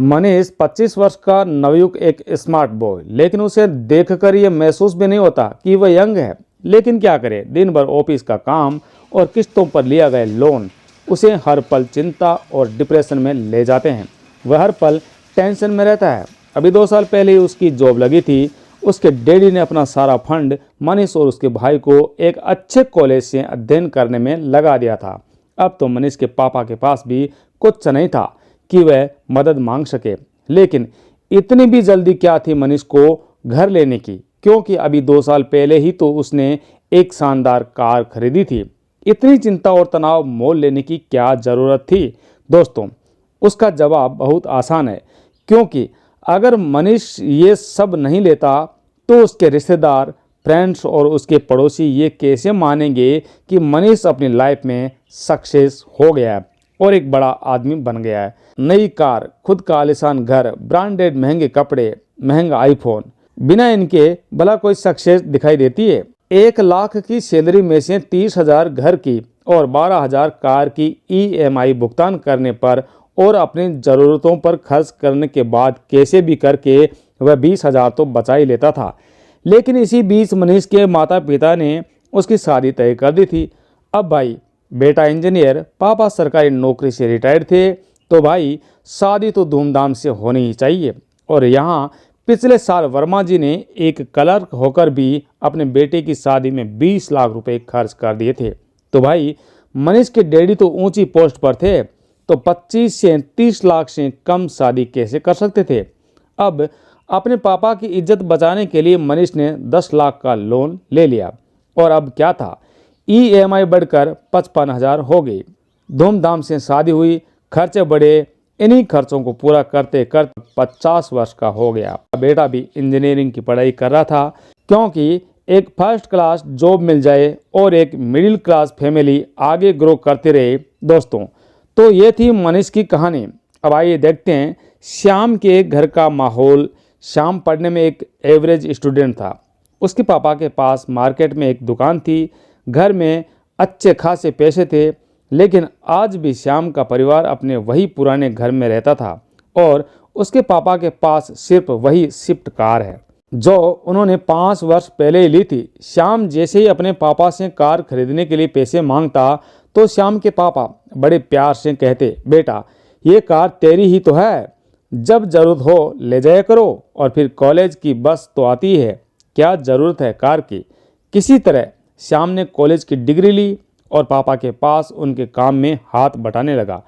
मनीष 25 वर्ष का नवयुवक एक स्मार्ट बॉय, लेकिन उसे देखकर ये महसूस भी नहीं होता कि वह यंग है। लेकिन क्या करे, दिन भर ऑफिस का काम और किस्तों पर लिया गया लोन उसे हर पल चिंता और डिप्रेशन में ले जाते हैं। वह हर पल टेंशन में रहता है। अभी 2 साल पहले ही उसकी जॉब लगी थी। उसके डैडी ने अपना सारा फंड मनीष और उसके भाई को एक अच्छे कॉलेज से अध्ययन करने में लगा दिया था। अब तो मनीष के पापा के पास भी कुछ नहीं था कि वह मदद मांग सके। लेकिन इतनी भी जल्दी क्या थी मनीष को घर लेने की, क्योंकि अभी 2 साल पहले ही तो उसने एक शानदार कार खरीदी थी। इतनी चिंता और तनाव मोल लेने की क्या ज़रूरत थी? दोस्तों, उसका जवाब बहुत आसान है, क्योंकि अगर मनीष ये सब नहीं लेता तो उसके रिश्तेदार, फ्रेंड्स और उसके पड़ोसी ये कैसे मानेंगे कि मनीष अपनी लाइफ में सक्सेस हो गया है और एक बड़ा आदमी बन गया है। नई कार, खुद का आलीशान घर, ब्रांडेड महंगे कपड़े, महंगा आईफोन, बिना इनके भला कोई सक्सेस दिखाई देती है? 1 लाख की सैलरी में से 30,000 घर की और 12,000 कार की EMI भुगतान करने पर और अपनी ज़रूरतों पर खर्च करने के बाद कैसे भी करके वह 20,000 तो बचा ही लेता था। लेकिन इसी बीच मनीष के माता पिता ने उसकी शादी तय कर दी थी। अब भाई, बेटा इंजीनियर, पापा सरकारी नौकरी से रिटायर्ड थे, तो भाई शादी तो धूमधाम से होनी ही चाहिए। और यहाँ पिछले साल वर्मा जी ने एक क्लर्क होकर भी अपने बेटे की शादी में 20 लाख रुपए खर्च कर दिए थे। तो भाई मनीष के डैडी तो ऊंची पोस्ट पर थे, तो 25 से 30 लाख से कम शादी कैसे कर सकते थे? अब अपने पापा की इज्जत बचाने के लिए मनीष ने 10 लाख का लोन ले लिया। और अब क्या था, EMI बढ़कर 55,000 हो गई। धूमधाम से शादी हुई, खर्चे बढ़े। इन्हीं खर्चों को पूरा करते करते 50 वर्ष का हो गया। बेटा भी इंजीनियरिंग की पढ़ाई कर रहा था, क्योंकि एक फर्स्ट क्लास जॉब मिल जाए और एक मिडिल क्लास फैमिली आगे ग्रो करते रहे। दोस्तों, तो ये थी मनीष की कहानी। अब आइए देखते हैं श्याम के घर का माहौल। श्याम पढ़ने में एक एवरेज स्टूडेंट था। उसके पापा के पास मार्केट में एक दुकान थी, घर में अच्छे खासे पैसे थे। लेकिन आज भी श्याम का परिवार अपने वही पुराने घर में रहता था और उसके पापा के पास सिर्फ वही स्विफ्ट कार है जो उन्होंने 5 वर्ष पहले ही ली थी। श्याम जैसे ही अपने पापा से कार खरीदने के लिए पैसे मांगता तो श्याम के पापा बड़े प्यार से कहते, बेटा ये कार तेरी ही तो है, जब जरूरत हो ले जाया करो। और फिर कॉलेज की बस तो आती है, क्या ज़रूरत है कार की? किसी तरह श्याम ने कॉलेज की डिग्री ली और पापा के पास उनके काम में हाथ बटाने लगा।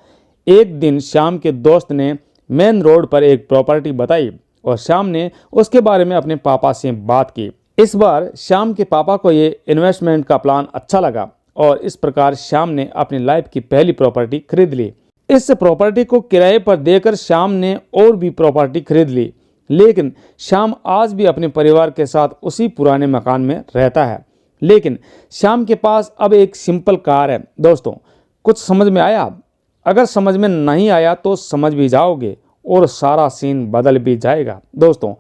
एक दिन श्याम के दोस्त ने मेन रोड पर एक प्रॉपर्टी बताई और श्याम ने उसके बारे में अपने पापा से बात की। इस बार श्याम के पापा को ये इन्वेस्टमेंट का प्लान अच्छा लगा और इस प्रकार श्याम ने अपनी लाइफ की पहली प्रॉपर्टी खरीद ली। इस प्रॉपर्टी को किराए पर देकर श्याम ने और भी प्रॉपर्टी खरीद ली। लेकिन श्याम आज भी अपने परिवार के साथ उसी पुराने मकान में रहता है। लेकिन श्याम के पास अब एक सिंपल कार है। दोस्तों, कुछ समझ में आया? अगर समझ में नहीं आया तो समझ भी जाओगे और सारा सीन बदल भी जाएगा। दोस्तों,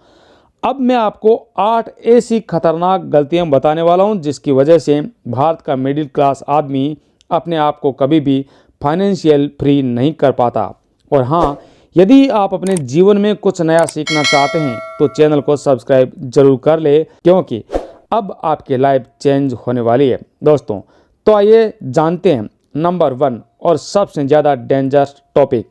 अब मैं आपको 8 ऐसी खतरनाक गलतियां बताने वाला हूं जिसकी वजह से भारत का मिडिल क्लास आदमी अपने आप को कभी भी फाइनेंशियल फ्री नहीं कर पाता। और हाँ, यदि आप अपने जीवन में कुछ नया सीखना चाहते हैं तो चैनल को सब्सक्राइब जरूर कर ले, क्योंकि अब आपकी लाइफ चेंज होने वाली है। दोस्तों, तो आइए जानते हैं नंबर 1 और सबसे ज़्यादा dangerous topic,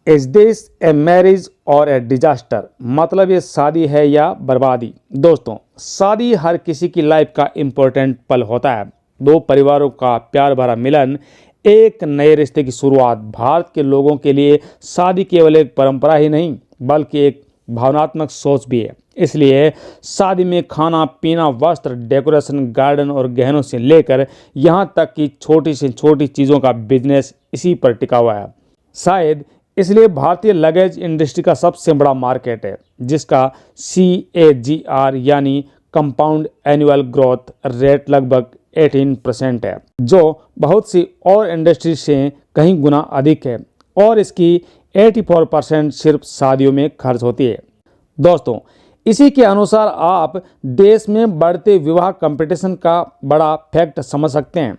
is this a marriage और ए डिजास्टर? मतलब ये शादी है या बर्बादी? दोस्तों, शादी हर किसी की लाइफ का इम्पोर्टेंट पल होता है। 2 परिवारों का प्यार भरा मिलन, एक नए रिश्ते की शुरुआत। भारत के लोगों के लिए शादी केवल एक परंपरा ही नहीं बल्कि एक भावनात्मक सोच भी है। इसलिए शादी में खाना पीना, वस्त्र, डेकोरेशन, गार्डन और गहनों से लेकर यहाँ तक कि छोटी से छोटी चीज़ों का बिजनेस इसी पर टिका हुआ है। शायद इसलिए भारतीय लगेज इंडस्ट्री का सबसे बड़ा मार्केट है, जिसका CAGR यानी कंपाउंड एनुअल ग्रोथ रेट लगभग 18% है, जो बहुत सी और इंडस्ट्री से कहीं गुना अधिक है। और इसकी 84% सिर्फ शादियों में खर्च होती है। दोस्तों, इसी के अनुसार आप देश में बढ़ते विवाह कंपटीशन का बड़ा फैक्ट समझ सकते हैं।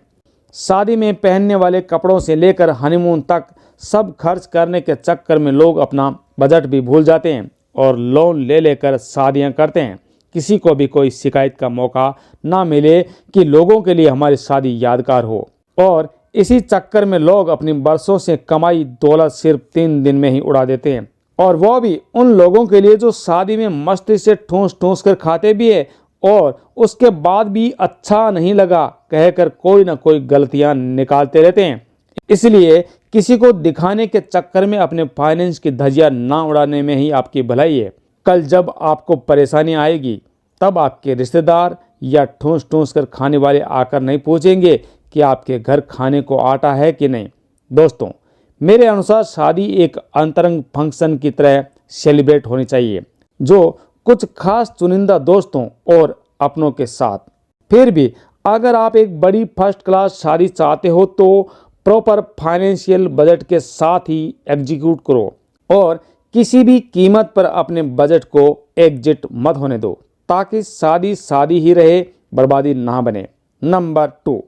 शादी में पहनने वाले कपड़ों से लेकर हनीमून तक सब खर्च करने के चक्कर में लोग अपना बजट भी भूल जाते हैं और लोन ले लेकर शादियां करते हैं। किसी को भी कोई शिकायत का मौका ना मिले कि लोगों के लिए हमारी शादी यादगार हो। और इसी चक्कर में लोग अपनी बरसों से कमाई दौलत सिर्फ 3 दिन में ही उड़ा देते हैं, और वो भी उन लोगों के लिए जो शादी में मस्ती से ठूस ठूस कर खाते भी है और उसके बाद भी अच्छा नहीं लगा कहकर कोई ना कोई गलतियां निकालते रहते हैं। इसलिए किसी को दिखाने के चक्कर में अपने फाइनेंस की धज्जियां ना उड़ाने में ही आपकी भलाई है। कल जब आपको परेशानी आएगी तब आपके रिश्तेदार या ठूस ठूस कर खाने वाले आकर नहीं पूछेंगे कि आपके घर खाने को आटा है कि नहीं। दोस्तों, मेरे अनुसार शादी एक अंतरंग फंक्शन की तरह सेलिब्रेट होनी चाहिए, जो कुछ खास चुनिंदा दोस्तों और अपनों के साथ। फिर भी अगर आप एक बड़ी फर्स्ट क्लास शादी चाहते हो तो प्रॉपर फाइनेंशियल बजट के साथ ही एग्जीक्यूट करो और किसी भी कीमत पर अपने बजट को एग्जिट मत होने दो, ताकि शादी शादी ही रहे, बर्बादी ना बने। नंबर 2,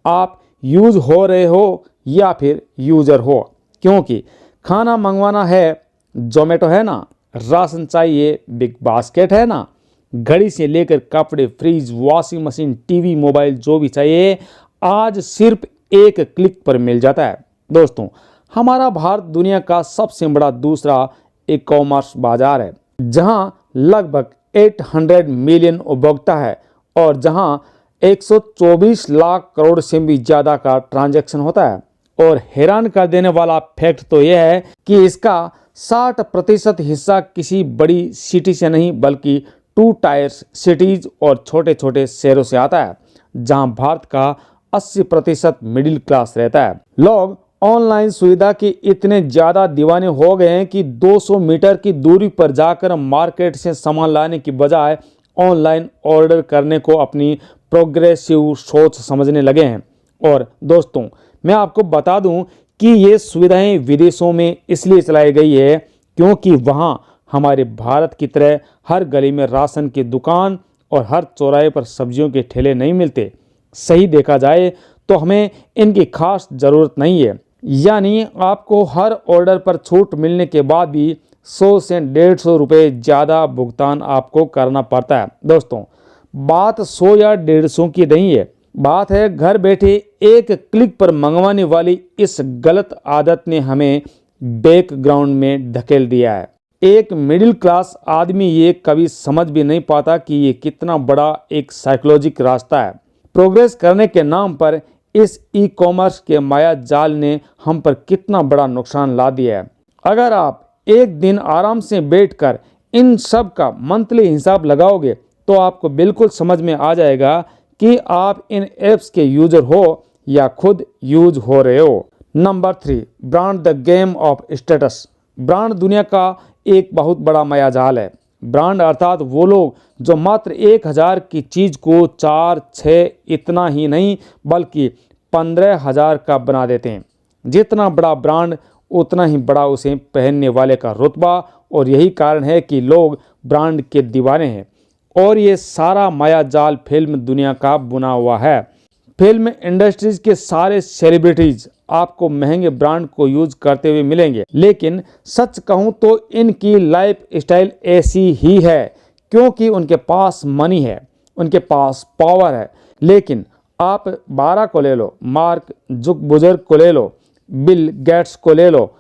आप यूज हो रहे हो या फिर यूजर हो, क्योंकि खाना मंगवाना है जोमेटो है ना, राशन चाहिए बिग बास्केट है ना, घड़ी से लेकर कपड़े, fridge, washing machine, TV, mobile जो भी चाहिए आज सिर्फ एक क्लिक पर मिल जाता है। दोस्तों, हमारा भारत दुनिया का सबसे बड़ा दूसरा ई कॉमर्स बाजार है, जहां लगभग 800 मिलियन उपभोक्ता है और जहां 124 लाख करोड़ से भी ज़्यादा का ट्रांजैक्शन होता है। और हैरान कर देने वाला फैक्ट तो यह है कि इसका 60% हिस्सा किसी बड़ी सिटी से नहीं बल्कि 2 टायर सिटीज और छोटे छोटे शहरों से आता है, जहां भारत का 80% मिडिल क्लास रहता है। लोग ऑनलाइन सुविधा के इतने ज़्यादा दीवाने हो गए हैं कि 200 मीटर की दूरी पर जाकर मार्केट से सामान लाने की बजाय ऑनलाइन ऑर्डर करने को अपनी प्रोग्रेसिव सोच समझने लगे हैं। और दोस्तों, मैं आपको बता दूं कि ये सुविधाएं विदेशों में इसलिए चलाई गई है क्योंकि वहां हमारे भारत की तरह हर गली में राशन की दुकान और हर चौराहे पर सब्जियों के ठेले नहीं मिलते। सही देखा जाए तो हमें इनकी खास ज़रूरत नहीं है, यानी आपको हर ऑर्डर पर छूट मिलने के बाद भी 100 से 150 रुपये ज़्यादा भुगतान आपको करना पड़ता है। दोस्तों, बात 100 या 150 की नहीं है, बात है घर बैठे एक क्लिक पर मंगवाने वाली इस गलत आदत ने हमें बैकग्राउंड में धकेल दिया है। एक मिडिल क्लास आदमी ये कभी समझ भी नहीं पाता कि ये कितना बड़ा एक साइकोलॉजिक रास्ता है। प्रोग्रेस करने के नाम पर इस ई कॉमर्स के माया जाल ने हम पर कितना बड़ा नुकसान ला दिया है। अगर आप एक दिन आराम से बैठकर इन सब का मंथली हिसाब लगाओगे तो आपको बिल्कुल समझ में आ जाएगा कि आप इन ऐप्स के यूजर हो या खुद यूज हो रहे हो। Number 3, brand the game of status. Brand दुनिया का एक बहुत बड़ा माया जाल है। ब्रांड अर्थात वो लोग जो मात्र 1000 की चीज़ को 4-6 इतना ही नहीं बल्कि 15,000 का बना देते हैं। जितना बड़ा ब्रांड उतना ही बड़ा उसे पहनने वाले का रुतबा, और यही कारण है कि लोग ब्रांड के दीवाने हैं। और ये सारा माया जाल फिल्म दुनिया का बुना हुआ है। फिल्म इंडस्ट्रीज के सारे सेलिब्रिटीज आपको महंगे ब्रांड को यूज करते हुए मिलेंगे, लेकिन सच कहूं तो इनकी लाइफ स्टाइल ऐसी ही है क्योंकि उनके पास मनी है, उनके पास पावर है। लेकिन आप बारा को ले लो, मार्क जुकरबर्ग को ले लो, बिल गेट्स को ले लो,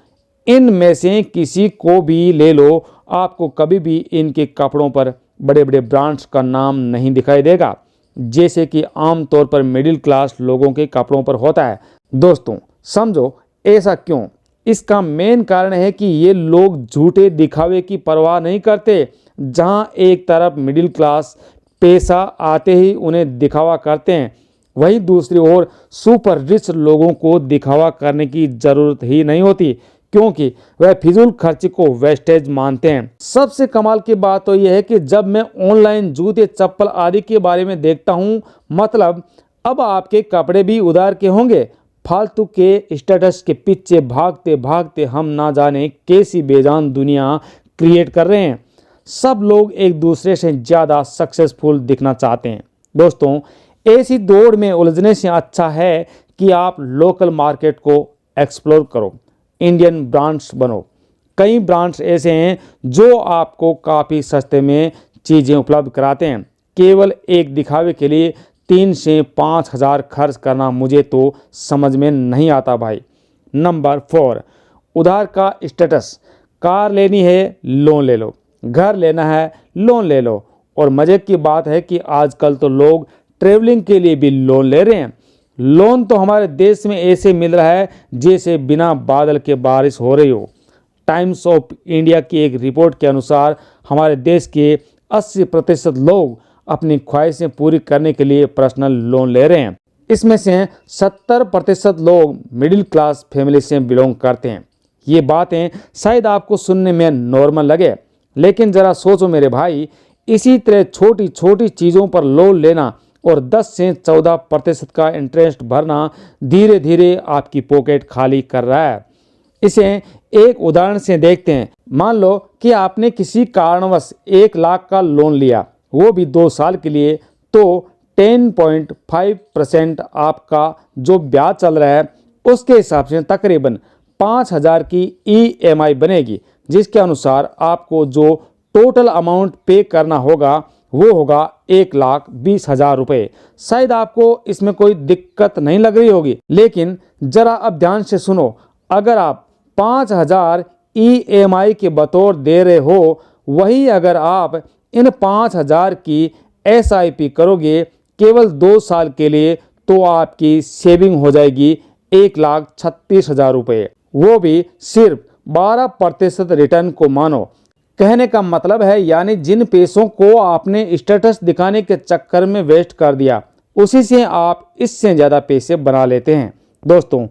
इन में से किसी को भी ले लो, आपको कभी भी इनके कपड़ों पर बड़े बड़े ब्रांड्स का नाम नहीं दिखाई देगा, जैसे कि आमतौर पर मिडिल क्लास लोगों के कपड़ों पर होता है। दोस्तों, समझो ऐसा क्यों? इसका मेन कारण है कि ये लोग झूठे दिखावे की परवाह नहीं करते। जहां एक तरफ मिडिल क्लास पैसा आते ही उन्हें दिखावा करते हैं, वहीं दूसरी ओर सुपर रिच लोगों को दिखावा करने की ज़रूरत ही नहीं होती क्योंकि वह फिजूल खर्च को वेस्टेज मानते हैं। सबसे कमाल की बात तो यह है कि जब मैं ऑनलाइन जूते, चप्पल आदि के बारे में देखता हूं, मतलब अब आपके कपड़े भी उधार के होंगे। फालतू के स्टेटस के पीछे भागते भागते हम ना जाने कैसी बेजान दुनिया क्रिएट कर रहे हैं। सब लोग एक दूसरे से ज़्यादा सक्सेसफुल दिखना चाहते हैं। दोस्तों, ऐसी दौड़ में उलझने से अच्छा है कि आप लोकल मार्केट को एक्सप्लोर करो, इंडियन ब्रांड्स बनो, कई ब्रांड्स ऐसे हैं जो आपको काफ़ी सस्ते में चीज़ें उपलब्ध कराते हैं। केवल एक दिखावे के लिए 3 से 5 हज़ार खर्च करना मुझे तो समझ में नहीं आता भाई। नंबर 4, उधार का स्टेटस। कार लेनी है, लोन ले लो। घर लेना है, लोन ले लो। और मज़े की बात है कि आजकल तो लोग ट्रेवलिंग के लिए भी लोन ले रहे हैं। लोन तो हमारे देश में ऐसे मिल रहा है जैसे बिना बादल के बारिश हो रही हो। टाइम्स ऑफ इंडिया की एक रिपोर्ट के अनुसार हमारे देश के 80% लोग अपनी ख्वाहिशें पूरी करने के लिए पर्सनल लोन ले रहे हैं। इसमें से 70% लोग मिडिल क्लास फैमिली से बिलोंग करते हैं। ये बातें शायद आपको सुनने में नॉर्मल लगे, लेकिन ज़रा सोचो मेरे भाई, इसी तरह छोटी छोटी चीज़ों पर लोन लेना और 10 से 14% का इंटरेस्ट भरना धीरे धीरे आपकी पॉकेट खाली कर रहा है। इसे एक उदाहरण से देखते हैं। मान लो कि आपने किसी कारणवश 1 लाख का लोन लिया, वो भी 2 साल के लिए, तो 10.5% आपका जो ब्याज चल रहा है उसके हिसाब से तकरीबन 5,000 की EMI बनेगी, जिसके अनुसार आपको जो टोटल अमाउंट पे करना होगा वो होगा 1,20,000 रुपये। शायद आपको इसमें कोई दिक्कत नहीं लग रही होगी, लेकिन ज़रा अब ध्यान से सुनो। अगर आप 5,000 EMI के बतौर दे रहे हो, वहीं अगर आप इन 5,000 की SIP करोगे केवल 2 साल के लिए, तो आपकी सेविंग हो जाएगी 1,36,000 रुपये, वो भी सिर्फ 12% रिटर्न को मानो। कहने का मतलब है यानी जिन पैसों को आपने स्टेटस दिखाने के चक्कर में वेस्ट कर दिया, उसी से आप इससे ज़्यादा पैसे बना लेते हैं। दोस्तों,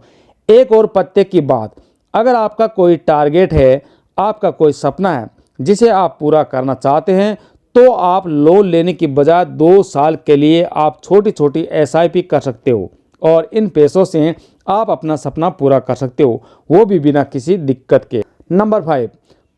एक और पत्ते की बात, अगर आपका कोई टारगेट है, आपका कोई सपना है जिसे आप पूरा करना चाहते हैं, तो आप लोन लेने की बजाय 2 साल के लिए आप छोटी छोटी SIP कर सकते हो और इन पैसों से आप अपना सपना पूरा कर सकते हो, वो भी बिना किसी दिक्कत के। नंबर 5,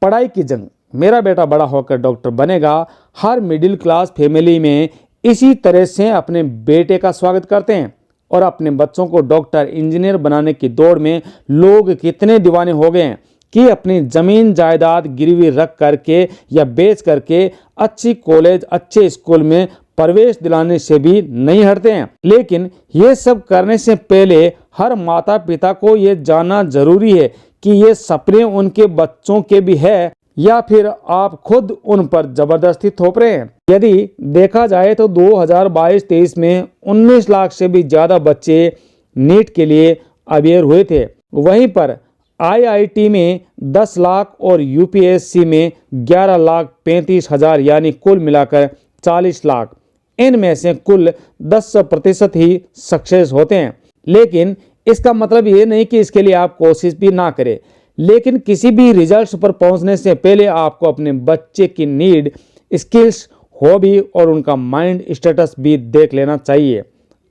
पढ़ाई की जंग। मेरा बेटा बड़ा होकर डॉक्टर बनेगा। हर मिडिल क्लास फैमिली में इसी तरह से अपने बेटे का स्वागत करते हैं और अपने बच्चों को डॉक्टर, इंजीनियर बनाने की दौड़ में लोग कितने दीवाने हो गए हैं कि अपनी ज़मीन जायदाद गिरवी रख करके या बेच करके अच्छी कॉलेज, अच्छे स्कूल में प्रवेश दिलाने से भी नहीं हटते हैं। लेकिन ये सब करने से पहले हर माता पिता को ये जानना जरूरी है कि ये सपने उनके बच्चों के भी है या फिर आप खुद उन पर जबरदस्ती थोप रहे हैं। यदि देखा जाए तो 2022-23 में 19 लाख से भी ज़्यादा बच्चे नीट के लिए अवेयर हुए थे। वहीं पर IIT में 10 लाख और UPSC में 11,35,000 यानी कुल मिलाकर 40 लाख। इनमें से कुल 10% ही सक्सेस होते हैं। लेकिन इसका मतलब ये नहीं कि इसके लिए आप कोशिश भी ना करें, लेकिन किसी भी रिजल्ट्स पर पहुंचने से पहले आपको अपने बच्चे की नीड, स्किल्स, हॉबी और उनका माइंड स्टेटस भी देख लेना चाहिए।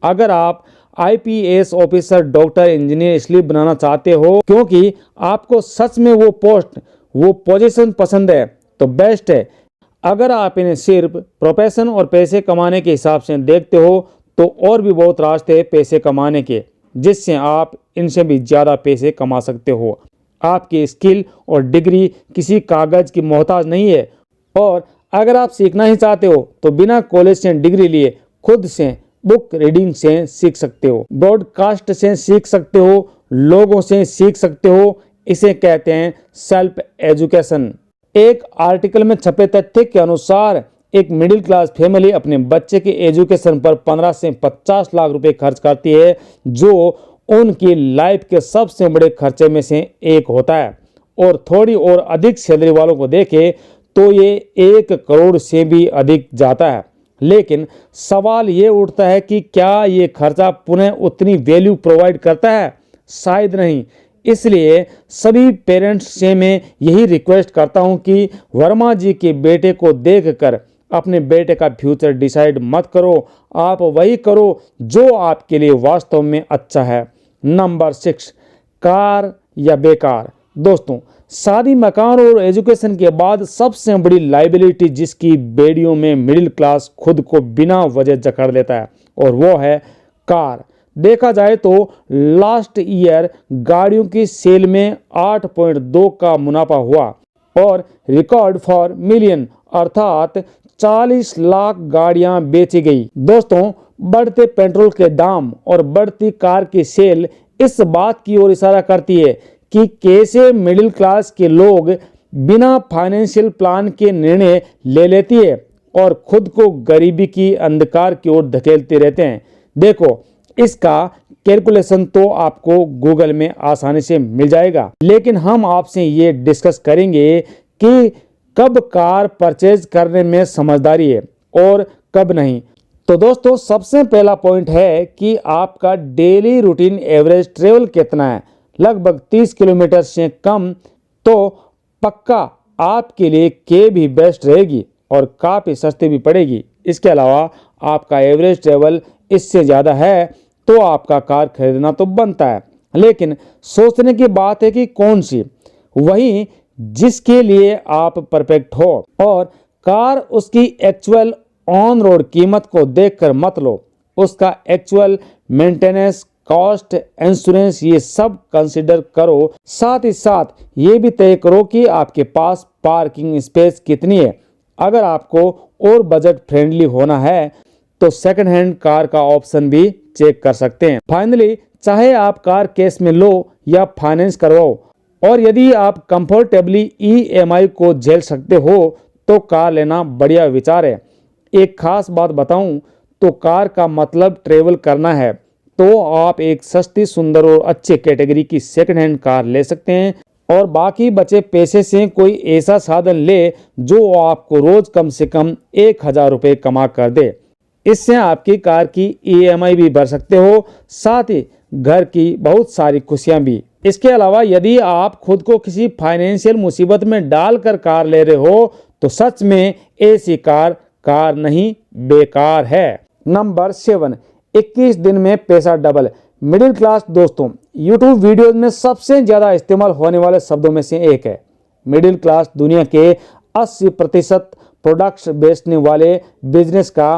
अगर आप IPS ऑफिसर, डॉक्टर, इंजीनियर इसलिए बनाना चाहते हो क्योंकि आपको सच में वो पोस्ट, वो पोजीशन पसंद है, तो बेस्ट है। अगर आप इन्हें सिर्फ प्रोफेशन और पैसे कमाने के हिसाब से देखते हो, तो और भी बहुत रास्ते हैं पैसे कमाने के, जिससे आप इनसे भी ज़्यादा पैसे कमा सकते हो। आपकी स्किल और डिग्री किसी कागज़ की मोहताज नहीं है। और अगर आप सीखना ही चाहते हो तो बिना कॉलेज से डिग्री लिए खुद से बुक रीडिंग से सीख सकते हो, ब्रॉडकास्ट से सीख सकते हो, लोगों से सीख सकते हो। इसे कहते हैं सेल्फ एजुकेशन। एक आर्टिकल में छपे तथ्य के अनुसार एक मिडिल क्लास फैमिली अपने बच्चे के एजुकेशन पर 15 से 50 लाख रुपए खर्च करती है, जो उनकी लाइफ के सबसे बड़े खर्चे में से एक होता है। और थोड़ी और अधिक सैलरी वालों को देखें तो ये 1 करोड़ से भी अधिक जाता है। लेकिन सवाल ये उठता है कि क्या ये खर्चा पुनः उतनी वैल्यू प्रोवाइड करता है? शायद नहीं। इसलिए सभी पेरेंट्स से मैं यही रिक्वेस्ट करता हूं कि वर्मा जी के बेटे को देखकर अपने बेटे का फ्यूचर डिसाइड मत करो। आप वही करो जो आपके लिए वास्तव में अच्छा है। नंबर 6, कार या बेकार। दोस्तों, शादी, मकान और एजुकेशन के बाद सबसे बड़ी लाइबिलिटी जिसकी बेड़ियों में मिडिल क्लास खुद को बिना वजह जकड़ लेता है, और वो है कार। देखा जाए तो लास्ट ईयर गाड़ियों की सेल में 8.2 का मुनाफा हुआ और रिकॉर्ड फॉर मिलियन अर्थात 40 लाख गाड़ियां बेची गई। दोस्तों, बढ़ते पेट्रोल के दाम और बढ़ती कार की सेल इस बात की ओर इशारा करती है कि कैसे मिडिल क्लास के लोग बिना फाइनेंशियल प्लान के निर्णय ले लेती है और खुद को गरीबी की अंधकार की ओर धकेलते रहते हैं। देखो, इसका कैलकुलेशन तो आपको गूगल में आसानी से मिल जाएगा, लेकिन हम आपसे ये डिस्कस करेंगे कि कब कार परचेज करने में समझदारी है और कब नहीं। तो दोस्तों, सबसे पहला पॉइंट है कि आपका डेली रूटीन एवरेज ट्रेवल कितना है। लगभग 30 किलोमीटर से कम तो पक्का आपके लिए कैब ही बेस्ट रहेगी और काफ़ी सस्ती भी पड़ेगी। इसके अलावा आपका एवरेज ट्रेवल इससे ज़्यादा है तो आपका कार खरीदना तो बनता है, लेकिन सोचने की बात है कि कौन सी, वही जिसके लिए आप परफेक्ट हो। और कार उसकी एक्चुअल ऑन रोड कीमत को देखकर मत लो, उसका एक्चुअल मेंटेनेंस कॉस्ट, इंश्योरेंस, ये सब कंसिडर करो। साथ ही साथ ये भी तय करो कि आपके पास पार्किंग स्पेस कितनी है। अगर आपको और बजट फ्रेंडली होना है तो सेकंड हैंड कार का ऑप्शन भी चेक कर सकते हैं। फाइनली, चाहे आप कार कैश में लो या फाइनेंस करवाओ, और यदि आप कंफर्टेबली EMI को झेल सकते हो तो कार लेना बढ़िया विचार है। एक खास बात बताऊं तो कार का मतलब ट्रेवल करना है तो आप एक सस्ती, सुंदर और अच्छे कैटेगरी की सेकंड हैंड कार ले सकते हैं और बाकी बचे पैसे से कोई ऐसा साधन ले जो आपको रोज कम से कम 1000 रुपये कमा कर दे। इससे आपकी कार की EMI भी भर सकते हो, साथ ही घर की बहुत सारी खुशियां भी। इसके अलावा यदि आप खुद को किसी फाइनेंशियल मुसीबत में डालकर कार ले रहे हो तो सच में ऐसी कार नहीं, बेकार है। नंबर 7, 21 दिन में पैसा डबल। मिडिल क्लास दोस्तों, यूट्यूब वीडियोस में सबसे ज़्यादा इस्तेमाल होने वाले शब्दों में से एक है। मिडिल क्लास दुनिया के 80% प्रोडक्ट्स बेचने वाले बिजनेस का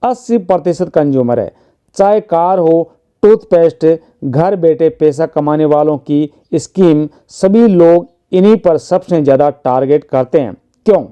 80% कंज्यूमर है। चाहे कार हो, टूथपेस्ट, घर बैठे पैसा कमाने वालों की स्कीम, सभी लोग इन्हीं पर सबसे ज़्यादा टारगेट करते हैं। क्यों?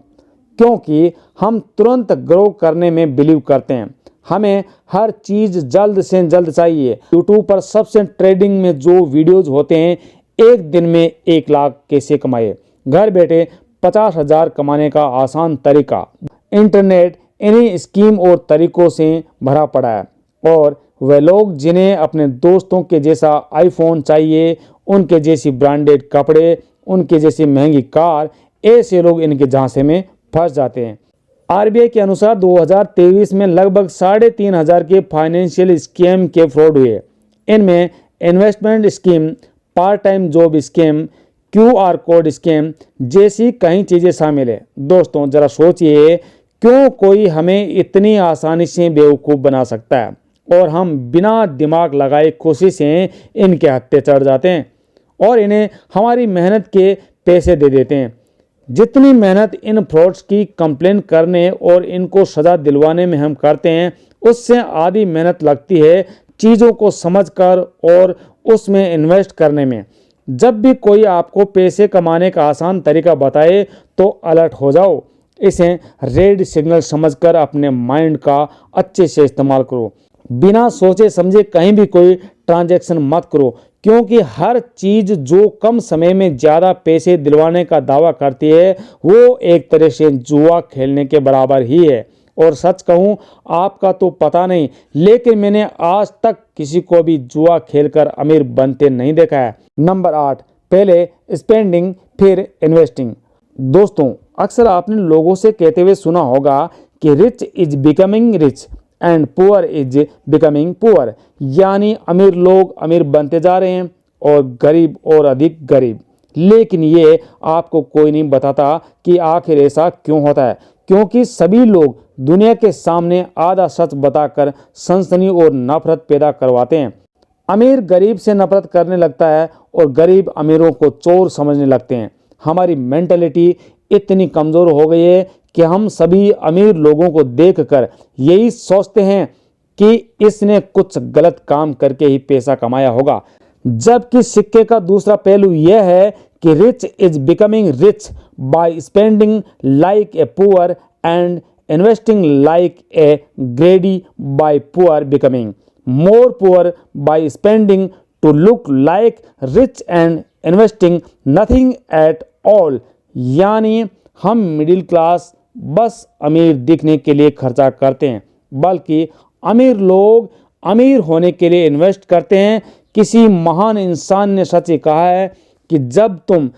क्योंकि हम तुरंत ग्रो करने में बिलीव करते हैं। हमें हर चीज़ जल्द से जल्द चाहिए। यूट्यूब पर सबसे ट्रेंडिंग में जो वीडियोज होते हैं, एक दिन में 1 लाख कैसे कमाए, घर बैठे 50,000 कमाने का आसान तरीका। इंटरनेट इन्हीं स्कीम और तरीकों से भरा पड़ा है और वे लोग जिन्हें अपने दोस्तों के जैसा आईफोन चाहिए, उनके जैसी ब्रांडेड कपड़े, उनके जैसी महंगी कार, ऐसे लोग इनके झांसे में फंस जाते हैं। RBI के अनुसार 2023 में लगभग 3,500 के फाइनेंशियल स्कीम के फ्रॉड हुए। इनमें investment scheme, part time job scheme, QR code scheme जैसी कई चीज़ें शामिल है। दोस्तों, जरा सोचिए, क्यों कोई हमें इतनी आसानी से बेवकूफ़ बना सकता है और हम बिना दिमाग लगाए खुशी से इनके हत्थे चढ़ जाते हैं और इन्हें हमारी मेहनत के पैसे दे देते हैं। जितनी मेहनत इन फ्रॉड्स की कंप्लेन करने और इनको सज़ा दिलवाने में हम करते हैं, उससे आधी मेहनत लगती है चीज़ों को समझकर और उसमें इन्वेस्ट करने में। जब भी कोई आपको पैसे कमाने का आसान तरीका बताए तो अलर्ट हो जाओ। इसे रेड सिग्नल समझकर अपने माइंड का अच्छे से इस्तेमाल करो। बिना सोचे समझे कहीं भी कोई ट्रांजैक्शन मत करो, क्योंकि हर चीज़ जो कम समय में ज़्यादा पैसे दिलवाने का दावा करती है वो एक तरह से जुआ खेलने के बराबर ही है। और सच कहूँ, आपका तो पता नहीं, लेकिन मैंने आज तक किसी को भी जुआ खेलकर अमीर बनते नहीं देखा है। नंबर 8, पहले स्पेंडिंग फिर इन्वेस्टिंग। दोस्तों, अक्सर आपने लोगों से कहते हुए सुना होगा कि rich is becoming rich and poor is becoming poor, यानी अमीर लोग अमीर बनते जा रहे हैं और गरीब और अधिक गरीब। लेकिन ये आपको कोई नहीं बताता कि आखिर ऐसा क्यों होता है, क्योंकि सभी लोग दुनिया के सामने आधा सच बताकर सनसनी और नफरत पैदा करवाते हैं। अमीर गरीब से नफरत करने लगता है और गरीब अमीरों को चोर समझने लगते हैं। हमारी मेंटलिटी इतनी कमज़ोर हो गई है कि हम सभी अमीर लोगों को देखकर यही सोचते हैं कि इसने कुछ गलत काम करके ही पैसा कमाया होगा। जबकि सिक्के का दूसरा पहलू यह है कि rich is becoming rich by spending like a poor and investing like a greedy by poor becoming more poor by spending to look like rich and investing nothing at all. यानी हम मिडिल क्लास बस अमीर दिखने के लिए खर्चा करते हैं, बल्कि अमीर लोग अमीर होने के लिए इन्वेस्ट करते हैं। किसी महान इंसान ने सच ही कहा है कि जब तुम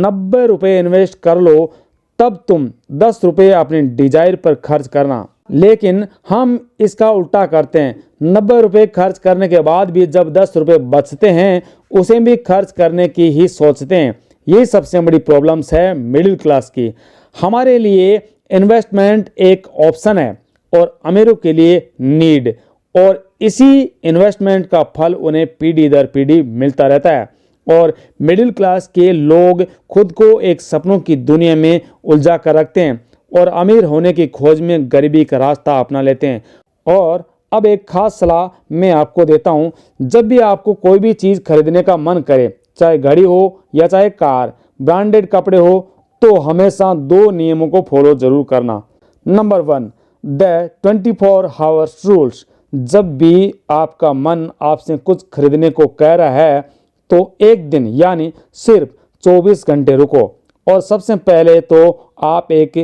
90 रुपये इन्वेस्ट कर लो तब तुम 10 रुपये अपने डिजायर पर खर्च करना। लेकिन हम इसका उल्टा करते हैं, 90 रुपये खर्च करने के बाद भी जब 10 रुपये बचते हैं उसे भी खर्च करने की ही सोचते हैं। ये सबसे बड़ी प्रॉब्लम्स है मिडिल क्लास की। हमारे लिए इन्वेस्टमेंट एक ऑप्शन है और अमीरों के लिए नीड, और इसी इन्वेस्टमेंट का फल उन्हें पीढ़ी दर पीढ़ी मिलता रहता है। और मिडिल क्लास के लोग खुद को एक सपनों की दुनिया में उलझा कर रखते हैं और अमीर होने की खोज में गरीबी का रास्ता अपना लेते हैं। और अब एक खास सलाह मैं आपको देता हूँ, जब भी आपको कोई भी चीज़ खरीदने का मन करे, चाहे घड़ी हो या चाहे कार, ब्रांडेड कपड़े हो, तो हमेशा 2 नियमों को फॉलो जरूर करना। Number 1, the 24 hours rules. जब भी आपका मन आपसे कुछ खरीदने को कह रहा है तो एक दिन यानी सिर्फ 24 घंटे रुको और सबसे पहले तो आप एक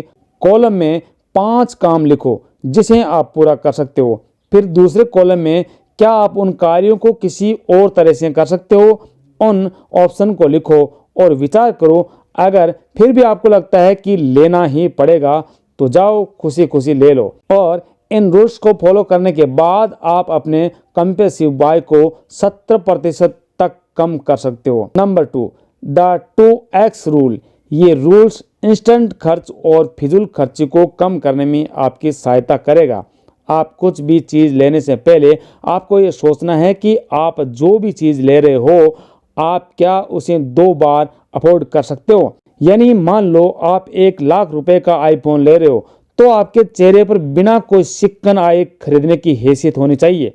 कॉलम में 5 काम लिखो जिसे आप पूरा कर सकते हो। फिर दूसरे कॉलम में क्या आप उन कार्यों को किसी और तरह से कर सकते हो, उन ऑप्शन को लिखो और विचार करो। अगर फिर भी आपको लगता है कि लेना ही पड़ेगा तो जाओ खुशी खुशी ले लो। और इन रूल्स को फॉलो करने के बाद आप अपने कंपल्सिव बाय को 70% तक कम कर सकते हो। Number 2, the 2x rule. ये रूल्स इंस्टेंट खर्च और फिजूल खर्ची को कम करने में आपकी सहायता करेगा। आप कुछ भी चीज़ लेने से पहले आपको ये सोचना है कि आप जो भी चीज़ ले रहे हो आप क्या उसे 2 बार अफोर्ड कर सकते हो। यानी मान लो आप 1 लाख रुपए का आईफोन ले रहे हो तो आपके चेहरे पर बिना कोई सिक्कन आए खरीदने की हैसियत होनी चाहिए।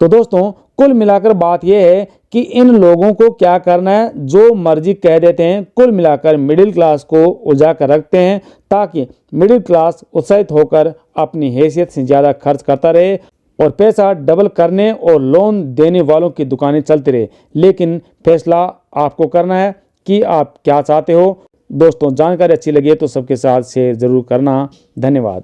तो दोस्तों, कुल मिलाकर बात यह है कि इन लोगों को क्या करना है, जो मर्जी कह देते हैं, कुल मिलाकर मिडिल क्लास को उलझा कर रखते हैं ताकि मिडिल क्लास उत्साहित होकर अपनी हैसियत से ज़्यादा खर्च करता रहे और पैसा डबल करने और लोन देने वालों की दुकानें चलती रहे। लेकिन फैसला आपको करना है कि आप क्या चाहते हो। दोस्तों, जानकारी अच्छी लगी तो सबके साथ शेयर जरूर करना। धन्यवाद।